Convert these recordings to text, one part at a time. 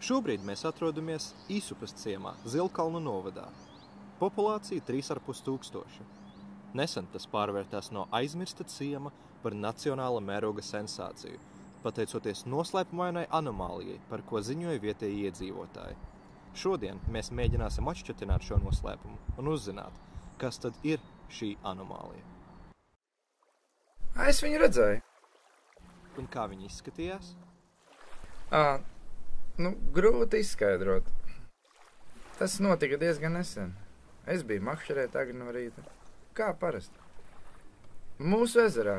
Šobrīd mēs atrodamies Īsupas ciemā, Zilkalnu novadā. Populācija 3,5 tūkstoši. Nesen tas pārvērtās no aizmirsta ciema par nacionāla mēroga sensāciju, pateicoties noslēpumainai anomālijai, par ko ziņoja vietēji iedzīvotāji. Šodien mēs mēģināsim atšķetināt šo noslēpumu un uzzināt, kas tad ir šī anomālija. Es viņu redzēju. Un kā viņi izskatījās? Grūti izskaidrot. Tas notika diezgan nesen. Es biju makšķerē tagad no rīta. Kā parasti. Mūsu ezerā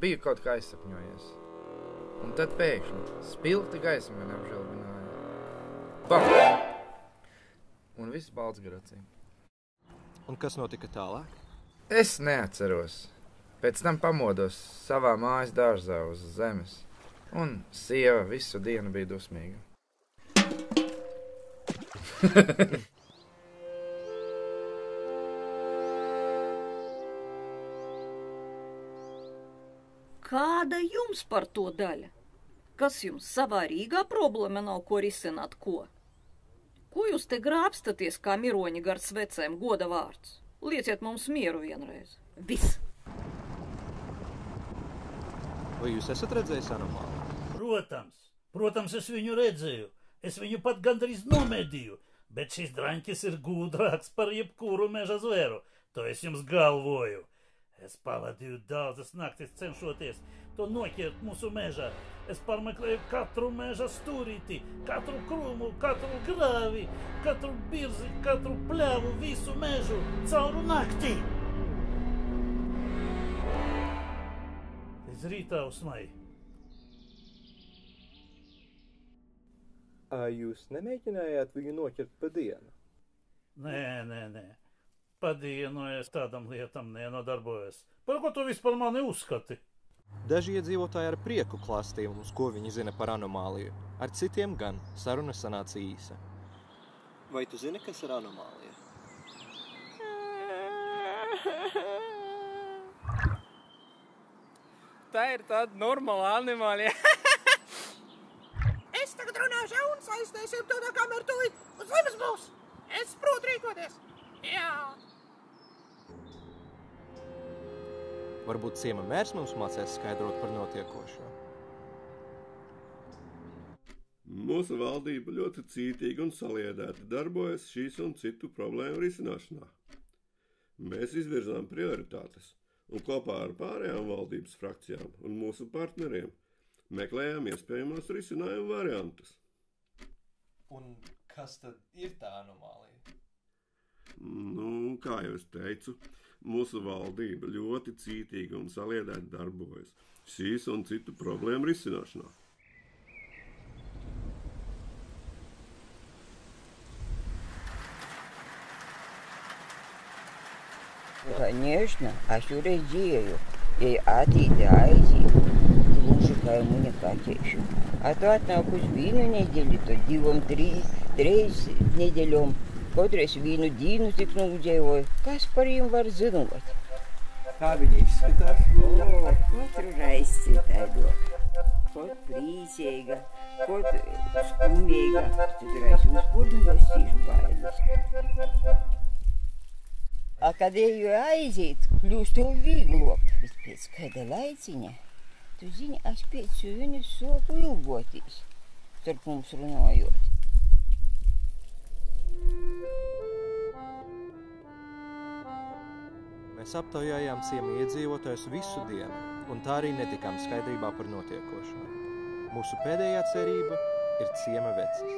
biju kaut kā aizsapņojies. Un tad pēkšņi spilgta gaisma man apžilbināja. Bam! Un viss balts gar acīm. Un kas notika tālāk? Es neatceros. Pēc tam pamodos savā mājas dārzā uz zemes. Un sieva visu dienu bija dusmīga. Kāda jums par to daļa? Kas jums savā Rīgā problēma nav, ko risināt, ko? Ko jūs te grābstaties kā miroņi gar svecēm, goda vārds? Lieciet mums mieru vienreiz. Viss! Vai jūs esat redzējis anomāliju? Protams, es viņu redzēju. Es viņu pat gandrīz nomedīju. Bet šis draņķis ir gudrāks par jebkuru meža zvēru. To es jums galvoju. Es pavadīju daudzas naktis cenšoties to noķert mūsu mežā. Es pārmeklēju katru meža stūrīti, katru krūmu, katru grāvi, katru birzi, katru pļavu, visu mežu, cauru naktī. Līdz rītā uzmai. Jūs nemēģinājāt viņu noķert pa dienu? Nē. Pa dienu es tādam lietam nenodarbojos. Par ko tu vispār mani uzskati? Daži iedzīvotāji ar prieku klāstīja mums, ko viņi zina par anomāliju. Ar citiem gan saruna sanāca īsa. Vai tu zini, kas ir anomālija? Tā ir tāda normāla anomālija. Es tagad runāšu un saistēsim to, kamēr tūlīt uz zemes būs. Es protu rīkoties. Jā. Varbūt ciema mērs mums mācēs skaidrot par notiekošo. Mūsu valdība ļoti cītīgi un saliedēti darbojas šīs un citu problēmu risināšanā. Mēs izvirzām prioritātes un kopā ar pārējām valdības frakcijām un mūsu partneriem meklējām iespējamos risinājumu variantus. Un kas tad ir tā anomālija? Kā jau es teicu, mūsu valdība ļoti cītīgi un saliedēti darbojas šīs un citu problēmu risināšanā. Конечно, а šoreiz dzieju, ja attīti aiziet, gluži kā muņa katiešu. A tu atnāk uz vienu nedēļu, to 2-3 nedēļom, kotreiz vienu dīnu tik nūdzēvoju. Kas par jiem var zinot? Kā viņi izskatās? Ar katru reizi citādo. Kot prīcīga, kot skumīga. Citreiz uzpurnījos cīšu bailes. A kad eju aiziet, kļūst tev vīglok. Bet pēc kāda laiciņa, tu zini, es pēc viņu soku ilgotīs, starp mums runājot. Mēs aptaujājām ciemu iedzīvotājus visu dienu, un tā arī netikām skaidrībā par notiekošo. Mūsu pēdējā cerība ir ciema vecis.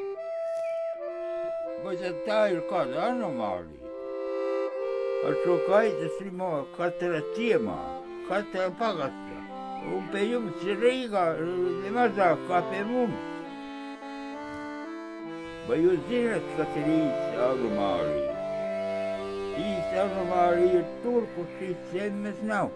Vai tā ir kāda anomālija? Ar šo kaita slimo katra ciemā, katra pagastā. Un pie jums ir Rīgā nemazāk kā pie mums. Vai jūs zināt, kas ir īsta anomālija? Īsta anomālija ir tur, kur šīs zemes nav.